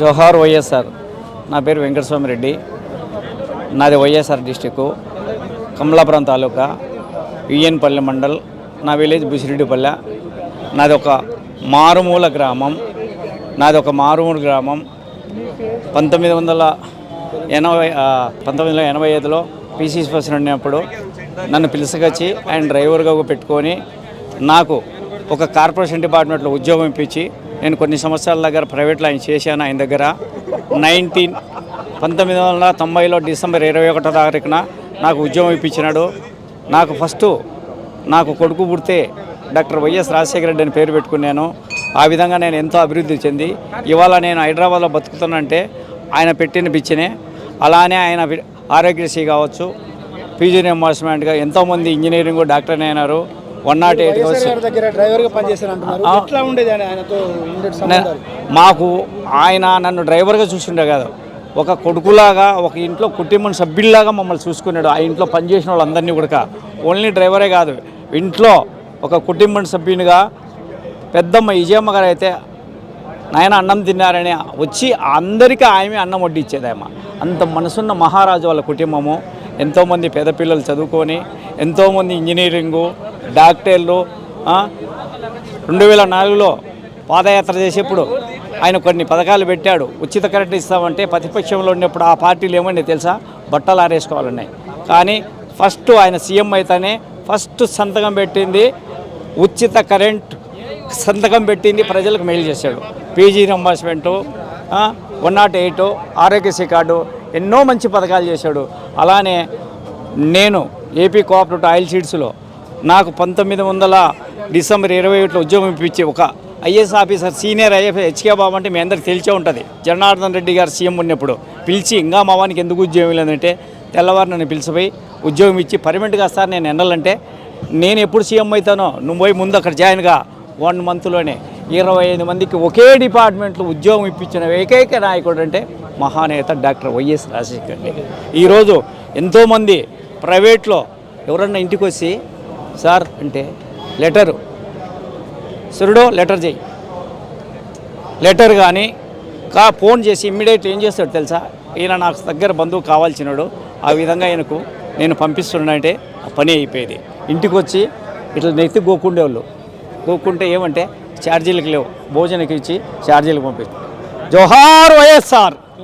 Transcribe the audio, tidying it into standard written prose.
జోహార్ వైఎస్ఆర్. నా పేరు వెంకటస్వామి రెడ్డి. నాది వైఎస్ఆర్ డిస్టిక్, కమలాపురం తాలూకా, విఎన్పల్లి మండల్. నా విలేజ్ బుసిరెడ్డిపల్లె. నాది ఒక మారుమూల గ్రామం. 1985లో పీసీసీ ప్రెసిడెంట్ ఉన్నప్పుడు నన్ను పిలుసుకొచ్చి ఆయన డ్రైవర్గా పెట్టుకొని నాకు ఒక కార్పొరేషన్ డిపార్ట్మెంట్లో ఉద్యోగం ఇప్పించి నేను కొన్ని సంవత్సరాల దగ్గర ప్రైవేట్లో ఆయన చేశాను. ఆయన దగ్గర 1990లో డిసెంబర్ 21వ తారీఖున నాకు ఉద్యోగం ఇప్పించినాడు. నాకు ఫస్ట్ నాకు కొడుకు పుడితే డాక్టర్ వైఎస్ రాజశేఖర రెడ్డి అని పేరు పెట్టుకున్నాను. ఆ విధంగా నేను ఎంతో అభివృద్ధి చెంది ఇవాళ నేను హైదరాబాద్లో బతుకుతున్నానంటే ఆయన పెట్టిన పిచ్చినే. అలానే ఆయన ఆరోగ్యశ్రీ కావచ్చు, పీజీ రియంబర్స్మెంట్గా ఎంతోమంది ఇంజనీరింగ్ డాక్టర్ని అయినారు. 108 మాకు ఆయన నన్ను డ్రైవర్గా చూస్తుండే కాదు, ఒక కొడుకులాగా, ఒక ఇంట్లో కుటుంబం సభ్యుల్లాగా మమ్మల్ని చూసుకున్నాడు. ఆ ఇంట్లో పనిచేసిన వాళ్ళందరినీ కూడా, ఓన్లీ డ్రైవరే కాదు, ఇంట్లో ఒక కుటుంబం సభ్యునిగా పెద్దమ్మ విజయమ్మ గారు అయితే నాయన అన్నం తిన్నారని వచ్చి అందరికీ ఆమె అన్నం వడ్డిచ్చేది. అంత మనసున్న మహారాజు వాళ్ళ కుటుంబము. ఎంతోమంది పేద పిల్లలు చదువుకొని ఎంతోమంది ఇంజనీరింగు, డాక్టర్లు. 2004లో పాదయాత్ర చేసేప్పుడు ఆయన కొన్ని పథకాలు పెట్టాడు. ఉచిత కరెంట్ ఇస్తామంటే ప్రతిపక్షంలో ఉన్నప్పుడు ఆ పార్టీలు ఏమని తెలుసా, బట్టలు ఆరేసుకోవాలన్నాయి. కానీ ఫస్ట్ ఆయన సీఎం అయితేనే ఫస్ట్ సంతకం పెట్టింది ఉచిత కరెంట్ సంతకం పెట్టింది, ప్రజలకు మెయిల్ చేశాడు. పీజీ రియంబర్స్మెంటు, 108 ఆరోగ్యశ్రీ కార్డు, ఎన్నో మంచి పథకాలు చేశాడు. అలానే నేను ఏపీ కోఆపరేటివ్ ఆయిల్ సీడ్స్లో నాకు 1900 డిసెంబర్ 21లో ఉద్యోగం ఇప్పించి ఒక IAS officer, senior IAS HK Babu అంటే మీ అందరికి తెలిసే ఉంటుంది. జనార్దన్ రెడ్డి గారు సీఎం ఉన్నప్పుడు పిలిచి ఇంకా మా వానికి ఎందుకు ఉద్యోగం లేదంటే తెల్లవారు నన్ను పిలిచిపోయి ఉద్యోగం ఇచ్చి పర్మనెంట్గా సార్ నేను ఎన్నాలంటే నేను ఎప్పుడు సీఎం అవుతానో నువ్వు పోయి ముందు అక్కడ జాయిన్గా 1 మంత్లోనే 25 మందికి ఒకే డిపార్ట్మెంట్లో ఉద్యోగం ఇప్పించిన ఏకైక నాయకుడు అంటే మహానేత డాక్టర్ వైఎస్ రాజశేఖర రెడ్డి. ఈరోజు ఎంతోమంది ప్రైవేట్లో ఎవరన్నా ఇంటికి వచ్చి సార్ అంటే లెటరు సురుడో లెటర్ చేయి, లెటర్ కానీ ఫోన్ చేసి ఇమ్మీడియట్ ఏం చేస్తాడు తెలుసా, ఈయన నాకు దగ్గర బంధువు కావాల్సినాడు, ఆ విధంగా ఆయనకు నేను పంపిస్తున్నానంటే ఆ పని అయిపోయేది. ఇంటికి వచ్చి ఇట్లా నెత్తి గోకుండేవాళ్ళు. గోక్కుంటే ఏమంటే ఛార్జీలకు లేవు, భోజనకి ఇచ్చి ఛార్జీలకు పంపిస్తాం. జోహార్ వైఎస్ఆర్.